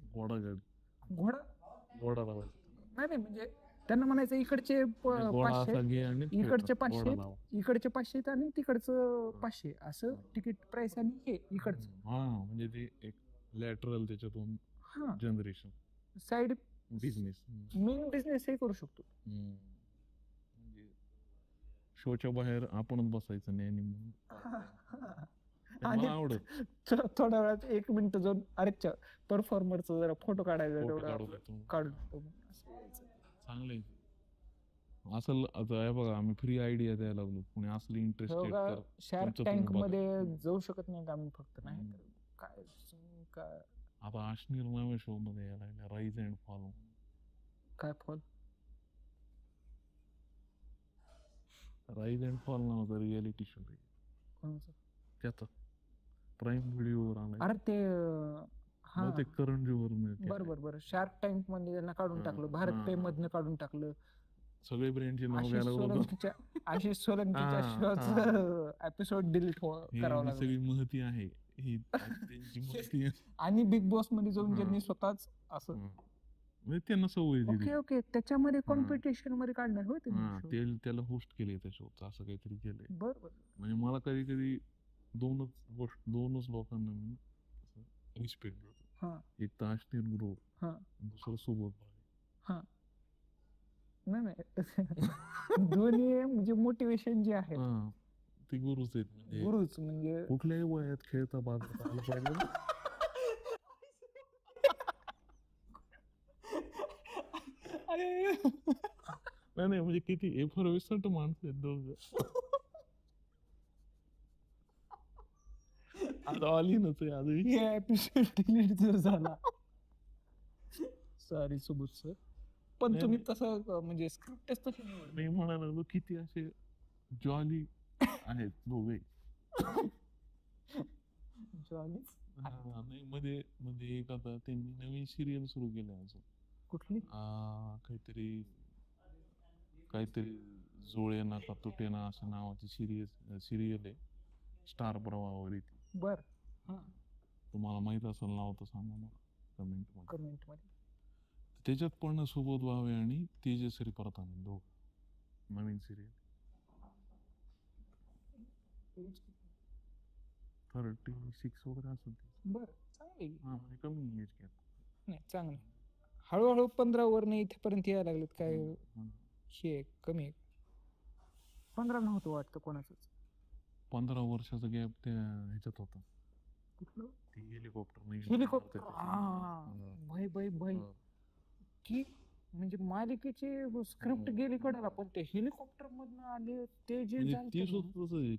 घोडा लावायचा. नाही म्हणजे त्यांना म्हणायचं इकडचे 500 इकडचे 500 इकडचे 500 आणि तिकडचं 500 असं तिकीट प्राइस आणि हे इकडचं. म्हणजे ते एक लॅटरल त्याच्यातून generation side business main business हे करू शकतो. म्हणजे शोच्या बाहेर आपणच बसायचं नाही आणि आवडत थोड्या वेळात 1 मिनिट जाऊन अरेच्या परफॉर्मरचा जरा फोटो काढायचा तेवढा काढून चांगले असं. आता हे बघा आम्ही फ्री आयडिया द्यायला लागलो. कोणी असली इंटरेस्टेड शार्क टँक मध्ये जाऊ शकत नाही आम्ही फक्त. नाही काय आता अश्नीर नव्या शो मध्ये यायला लागला राईज अँड फॉल. काय फॉल? राईज अँड फॉल नावाचा रियालिटी शो आहे. कोणाचा? त्याचा प्राईम व्हिडिओवर आलाय. अरे ते ते करण जोहर. बरोबर शार्क टँक मध्ये त्यांना काढून टाकलं. भारत पे मधनं काढून टाकलं. सगळे ब्रँडचे नाव घ्यायला आशिष सोलंकीच्या शोचं एपिसोड डिलीट करावं लागलं. सगळी महती आहे ही त्यांची महती. आणि बिग बॉस मध्ये जाऊन ज्यांनी स्वतःच असं म्हणजे त्यांना सवय दिली. ओके ओके, त्याच्यामध्ये कॉम्पिटिशन मध्ये काढणार होते. त्याला होस्ट केले त्या शोचं, असं काहीतरी केलंय. बरोबर. म्हणजे मला कधी कधी दोनच लोकांना मी रिस्पेक्ट देतो. एक तर अश्विन गुरु, दुसरं सुबोध भावे. नाही दोन्ही म्हणजे मोटिवेशन जे आहे ते गुरुच आहेत. म्हणजे गुरुच म्हणजे कुठल्याही वयात खेळता पाहता आलं पाहिजे ना. नाही म्हणजे किती एफर्विसंट माणसं आहेत दोघं. आता ऑलिनच आहे आधी. हे एपिसोड डिलीट जर झाला, सॉरी सुबोध सर, पण तुम्ही तसं म्हणजे स्क्रिप्टच तशी निवडली. मी म्हणायला लागलो किती असे जॉली आहेत दोघे. जॉली नाही मध्ये मध्ये एक आता त्यांनी नवीन सिरियल सुरू केली अजून. कुठली? काहीतरी जोळे ना का तुटे ना असं नावाची सिरियल आहे, स्टार प्रवाहावर. बर, तुम्हाला माहित असेल नाव तर सांगा मला कमेंट मध्ये. त्याच्यात पण सुबोध भावे आणि तेजश्री प्रधान दोघ नवीन सिरियल. 36 वगैरे असेल. बर, चांगली. म्हणजे कमी एज गॅप. नाही चांगलं. हळूहळू 15 वरनं इथेपर्यंत यायला लागलेत. काय हे कमी आहे. 15 नव्हतं वाटतं कोणाचंच. 15 वर्षाचा गॅप त्या ह्याच्यात होता. कुठलं? ते हेलिकॉप्टर भाई की म्हणजे मालिकेची स्क्रिप्ट गेली कडाला, पण ते हेलिकॉप्टर मधनं आले ते जे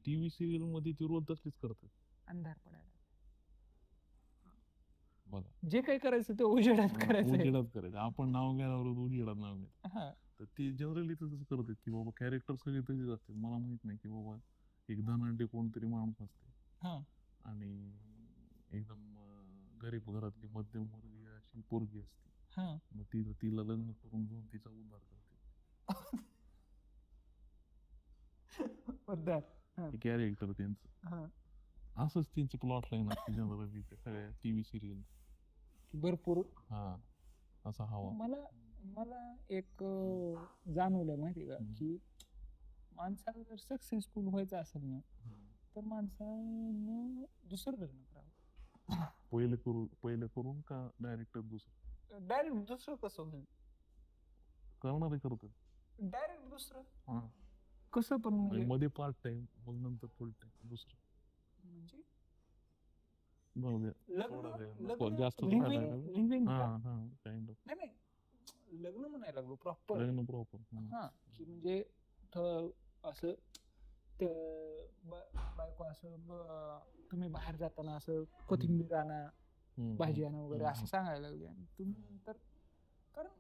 टीव्ही सिरियल मध्ये ते रोज तसलीच करतात. अंधार पडायला बघा, जे काही करायचं ते उजेडात करायचं. आपण नाव घ्यायला उजेडात नाव घ्यायचं. तर ते जनरली तसंच करतात की बाबा कॅरेक्टर सगळे तसेच असतात. मला माहित नाही की बाबा एक धनाढ्य कोणतरी माणूस असते आणि एकदम गरीब घरातली मध्यमवर्गीय अशी पोरगी असते. मग तिला लग्न करून घेऊन तिचा उद्धार करते. कॅरेक्टर त्यांचं असंच त्यांची प्लॉट लाईन असते जनरली सगळ्या टीव्ही सिरियल भरपूर. असा हवा. मला एक जाणवलं माहिती का, की माणसाला जर सक्सेसफुल व्हायचं असेल ना, तर माणसानं दुसरं लग्न करावं. पहिले करून का डायरेक्ट दुसरं? डायरेक्ट दुसरं कसं होईल? करणारे करतात डायरेक्ट दुसरं कसं पण म्हणजे मध्ये पार्ट टाइम, मग नंतर फुल टाइम दुसरं. म्हणजे जास्त नाही लग्न म्हणायला लागलो प्रॉपर. की म्हणजे असं बायको असं तुम्ही बाहेर जाताना असं कोथिंबीर आणा, भाजी आणा वगैरे असं सांगायला लागले, आणि तुम्ही नंतर कारण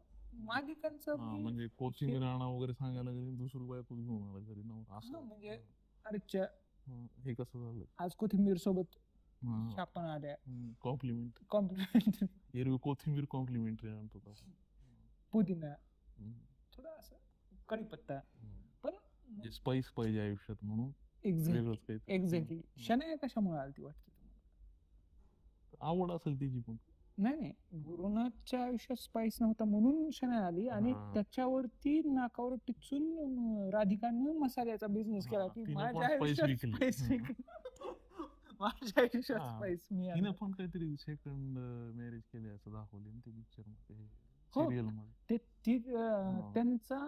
मालिकांचं म्हणजे कोथिंबीर आणा वगैरे सांगायला लागले, दुसरी बायको घेऊन आला घरी नव्हतं असं. म्हणजे अरे हे कसं झालं आज कोथिंबीर सोबत आपण आल्या कॉम्प्लिमेंट एरवी कोथिंबीर कॉम्प्लिमेंटरी आणतो, पुदिना थोडा असं कढीपत्ता, पण स्पाइस पाहिजे आयुष्यात म्हणून. एक्झॅक्टली. शनाया कशामुळे आलती वाटते तुम्हाला? आवड असेल तिची पण. नाही गुरुनाथच्या आयुष्यात स्पाइस नव्हता म्हणून शनाया आली, आणि त्याच्यावरती नाकावर टिचून राधिकाने मसाल्याचा बिझनेस केला की माझ्या आयुष्यात स्पाइस मी. तिने पण काहीतरी सेकंड मॅरेज केले असं दाखवले ना ते पिक्चर मध्ये, सिरियल मध्ये. ते त्यांचा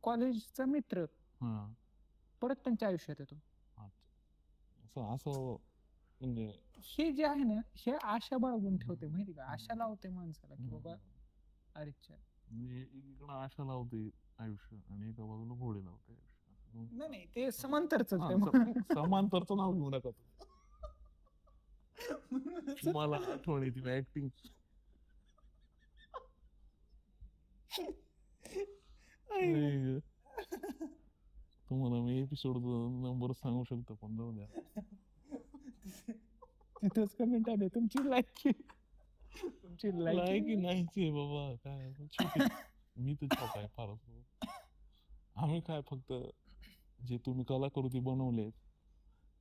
कॉलेजचा मित्र परत त्यांच्या आयुष्यात येतो. असं म्हणजे हे जे आहे ना, हे आशा बाळगून ठेवते माहिती का, आशा लावते माणसाला की बाबा अरे म्हणजे एकीकडे आशा लावते आयुष्य आणि एका बाजूला घोडे लावते आयुष्य. नाही ते समांतरच समांतरचं नाव घेऊ नका तुम्हाला आठवण येते ऍक्टिंग. तुम्हाला मी एपिसोड नंबर सांगू शकतो, पण जाऊ द्या. तिथंच कमेंट आले तुमची लायकी नाही बाबा. काय मी तर छोटा आहे फारच. आम्ही काय फक्त जे तुम्ही कलाकृती बनवले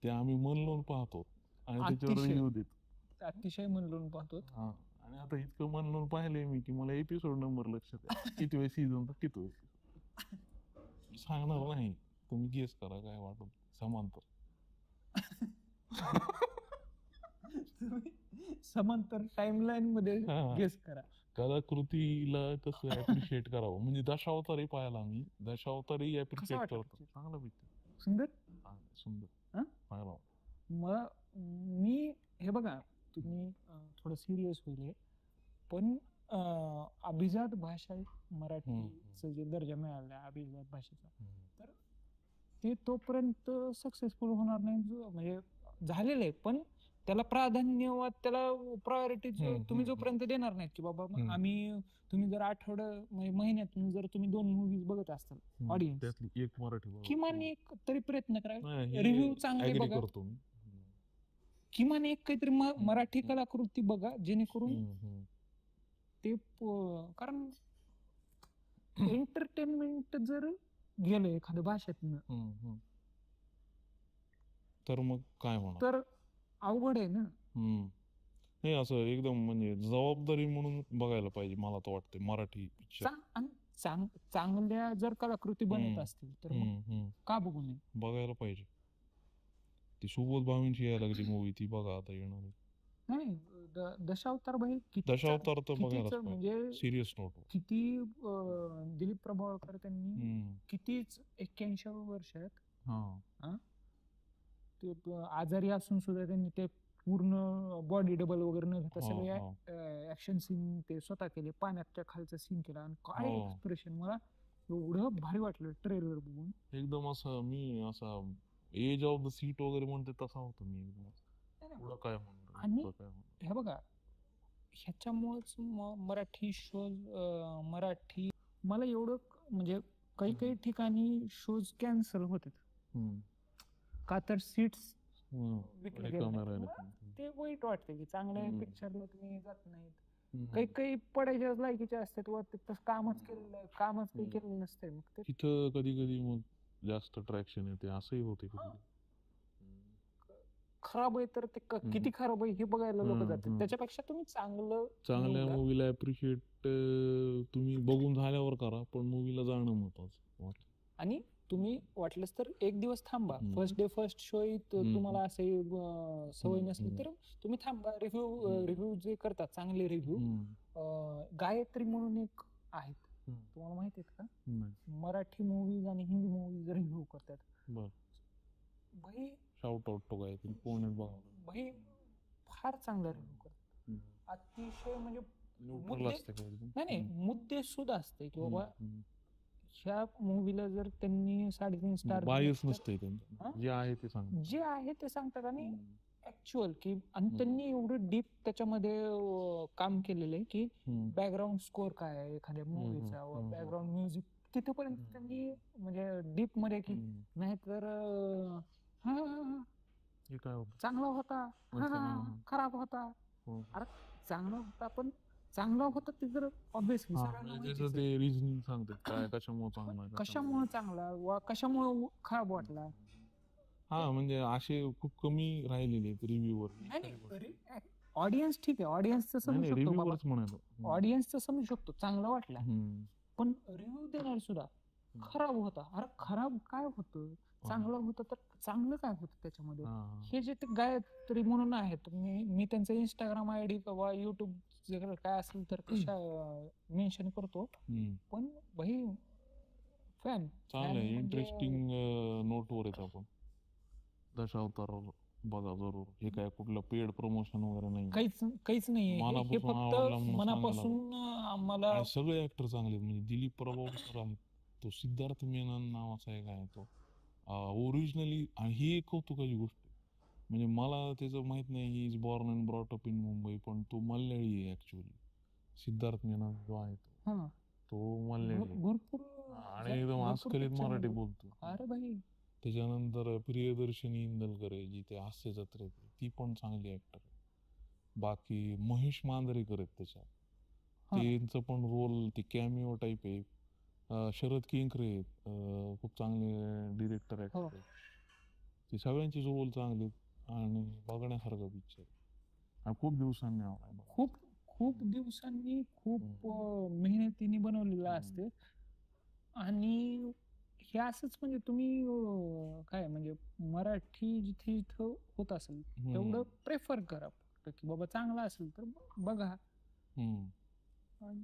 ते आम्ही मन लावून पाहतो आणि त्याच्यावर रिव्ह्यू देतो. अतिशय मन लावून पाहतो. आणि आता इतकं म्हणून पाहिलंय मी की मला एपिसोड नंबर लक्षात आहे. किती सीझन तर किती सांगणार नाही, तुम्ही गेस करा काय वाटत. समांतर. समांतर टाइमलाईन मध्ये हा. गेस करा. कलाकृतीला कसं ऍप्रिशिएट करावं, म्हणजे दशावतारी पाहायला मी, दशावतारी कसं ऍप्रिशिएट वाटलं करतो. picture? चांगला पिक्चर, सुंदर. सुंदर हा? पाहायला. मग मी हे बघा, तुम्ही थोडं सिरियस होईल हे, पण अभिजात भाषा मराठीचं जे दर्जा मिळाला अभिजात भाषेचा, तर ते तोपर्यंत सक्सेसफुल होणार नाही म्हणजे झालेलं आहे, पण त्याला प्राधान्य, त्याला प्रायोरिटी तुम्ही जोपर्यंत देणार नाहीत की बाबा आम्ही, तुम्ही जर म्हणजे महिन्यातून जर तुम्ही 2 मूवीज बघत असताल ऑडियन्स, त्यातली एक मराठी किमान एक तरी प्रयत्न करा, रिव्ह्यू चांगले बघा, करतो मी. किमान एक काहीतरी मराठी कलाकृती बघा, जेणेकरून ते कारण एंटरटेनमेंट जर गेलं एखाद्या भाषेतनं तर मग काय म्हणा, तर अवघड आहे ना. नाही असं एकदम म्हणजे जबाबदारी म्हणून बघायला पाहिजे, मला तर वाटतं मराठी पिक्चर. चांगल्या जर कलाकृती बनत असतील तर मग का बघू नये, बघायला पाहिजे. ती सुबोध भावेंची यायला लागली मूवी, ती बघा आता येणार. नाही दशावतार भाई दशावतार तर बघायला म्हणजे सिरियस नोट. किती दिलीप प्रभावळकर त्यांनी कितीच 81 वर्षात ते आजारी असून सुद्धा त्यांनी ते पूर्ण बॉडी डबल वगैरे न घेता सगळे ऍक्शन सीन ते स्वतः केले, पाण्याच्या खालचा सीन केला, आणि काय एक्सप्रेशन, मला एवढं भारी वाटलं ट्रेलर बघून. एकदम असं मी असा एज ऑफ द सीट वगैरे म्हणते तसा होतो मी एकदम. काय म्हणतो, आणि हे बघा, ह्याच्यामुळेच मराठी शोज, मराठी मला एवढं म्हणजे काही ठिकाणी शोज कॅन्सल होतात का तर सीट्स विकले गेले, ते वाईट वाटते की चांगल्या पिक्चरला तुम्ही जात नाहीत, काही पडायच्या लायकीचे असतात व तसं कामच काही केलेलं नसतंय, मग तिथं कधी कधी मग जास्त ट्रॅक्शन येते, असंही होते. खराब आहे तर ते किती खराब आहे हे बघायला लोक जातात, त्याच्यापेक्षा तुम्ही चांगल्या मूवीला अप्रिशिएट तुम्ही बघून झाल्यावर करा, पण मूवीला जाणं महत्वाचं. आणि तुम्ही वाटलंच तर एक दिवस थांबा, फर्स्ट डे फर्स्ट शो तुम्हाला असे सवय नसली तर तुम्ही थांबा. रिव्ह्यू जे करतात चांगले रिव्ह्यू, गायत्री म्हणून एक आहेत, तुम्हाला माहिती आहेत का, मराठी मूवीज आणि हिंदी मूवीज रिव्ह्यू करतात. भाई शाउट आउट तो गायत्री, पुण्यात बघा भाई, फार चांगला रिव्ह्यू करतात, अतिशय म्हणजे नाही मुद्दे सुद्धा असते की बाबा ह्या मूवीला जर त्यांनी 3.5 स्टार बायस नसते, जे आहे ते सांगतात, आणि ऍक्च्युअल की, आणि त्यांनी एवढं डीप त्याच्यामध्ये काम केलेलं आहे की बॅकग्राऊंड स्कोर काय आहे एखाद्या मूवीचा, बॅकग्राऊंड म्युझिक तिथपर्यंत त्यांनी म्हणजे डीप मध्ये, की नाही तर चांगला होता, खराब होता, अरे चांगला होता पण चांगला होता ते जर ऑब्विसली ते रिझनिंग सांगतात काय कशामुळे चांगला वा कशामुळे खराब वाटला. म्हणजे असे खूप कमी राहिलेले रिव्ह्यूवर. ऑडियन्स ठीक आहे, ऑडियन्सचं समजू शकतो चांगला वाटला, पण रिव्ह्यू देणार सुद्धा खराब होता, अरे खराब काय होतं, चांगलं होतं तर चांगलं काय होतं त्याच्यामध्ये. हे जे ते गायत्री म्हणून आहेत, मी त्यांचं इंस्टाग्राम आयडी किंवा युट्यूब काय असेल तर मेन्शन करतो, पण भाई फॅन चांगलं इंटरेस्टिंग नोटवर येत आपण. दशावतार बघा जरूर, हे काय कुठलं पेड प्रमोशन वगैरे नाही, काहीच नाही, हे फक्त मनापासून आम्हाला. सगळे ऍक्टर चांगले, म्हणजे दिलीप प्रभावळकर आहे, तो सिद्धार्थ मेनन नावाचा एक आहे तो ओरिजिनली, आणि ही एक कौतुकाची गोष्ट म्हणजे मला त्याचं माहित नाही, he is born and brought up in Mumbai, पण तो मल्याळी आहे ऍक्च्युअली. सिद्धार्थ मेनन जो आहे तो मल्याळी भरपूर, आणि एकदम अस्खलित मराठी बोलतो. अरे भाई, त्याच्यानंतर प्रियदर्शनी इंदलकर आहे जी ते हास्य जत्रेत, ती पण चांगली ऍक्टर आहे. बाकी महेश मांजरेकर आहेत त्याच्यात, त्यांचं पण रोल ते कॅमिओ टाईप आहे. शरद केंकरे आहेत, खूप चांगले डिरेक्टर ऍक्टर आहेत, ते सगळ्यांचे रोल चांगले आणि बघण्यासारखा पिक्चर, आणि खूप दिवसांनी आला, खूप दिवसांनी खूप मेहनतीने बनवलेलं असते. आणि हे असंच म्हणजे तुम्ही काय म्हणजे मराठी जिथे जिथं होत असेल तेवढं प्रेफर करा फक्त, की बाबा चांगलं असेल तर बघा. आणि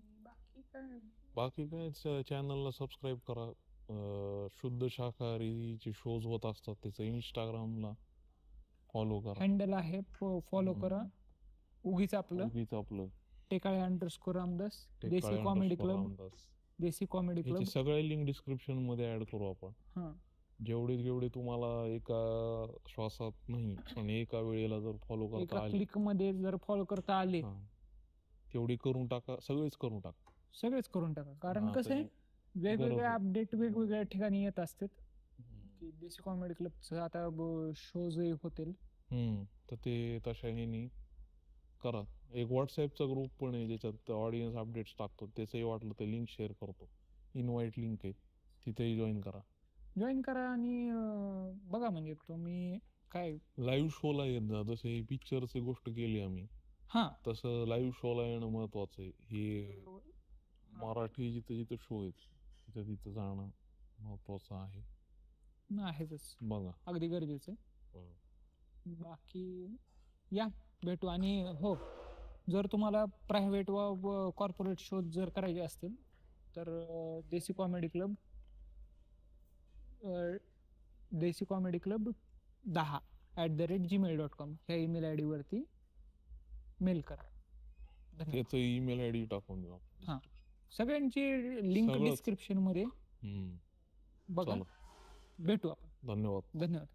बाकी काय चॅनलला सबस्क्राईब करा. शुद्ध शाकाहारीचे शोज होत असतात, त्याचं इंस्टाग्रामला फॉलो करा. हँडल आहे, फॉलो करा. उगीच आपलं टेकाळे अंडरस्कोर रामदास, देसी कॉमेडी क्लब, देसी कॉमेडी क्लब सगळे लिंक डिस्क्रिप्शन मध्ये ऍड करू आपण. जेवढे तुम्हाला एका श्वासात नाही पण एका वेळेला जर फॉलो करता आले, क्लिक मध्ये जर फॉलो करता आले, तेवढी करून टाका. सगळेच करून टाका. कारण कसं आहे, वेगवेगळे अपडेट वेगवेगळ्या ठिकाणी येत असतात. की देसी कॉमेडी क्लबचं आता शोज होतील, तर ते तशा ह्यानी करा. एक व्हॉट्सअपचा ग्रुप पण आहे ज्याच्यात ऑडियन्स अपडेट्स टाकतो, त्याचंही वाटलं तर लिंक शेअर करतो. इनवाईट लिंक आहे, तिथेही जॉईन करा. आणि बघा म्हणजे तुम्ही काय लाईव्ह शोला येत जा. जसं हे पिक्चरची गोष्ट केली आम्ही, तसं लाईव्ह शोला येणं महत्वाचं आहे. हे मराठी जिथे जिथे शो आहेत तिथे जाणं महत्वाचं आहे. बघा, अगदी गरजेचं आहे. बाकी या भेटू. आणि हो, जर तुम्हाला प्रायव्हेट व कॉर्पोरेट शो जर करायचे असतील तर देसी कॉमेडी क्लब 10@gmail.com ह्या ईमेल आय डी वरती मेल करा. त्याचं ईमेल आय डी टाकून देऊ. सगळ्यांची लिंक डिस्क्रिप्शन मध्ये बघा. भेटू आपण. धन्यवाद.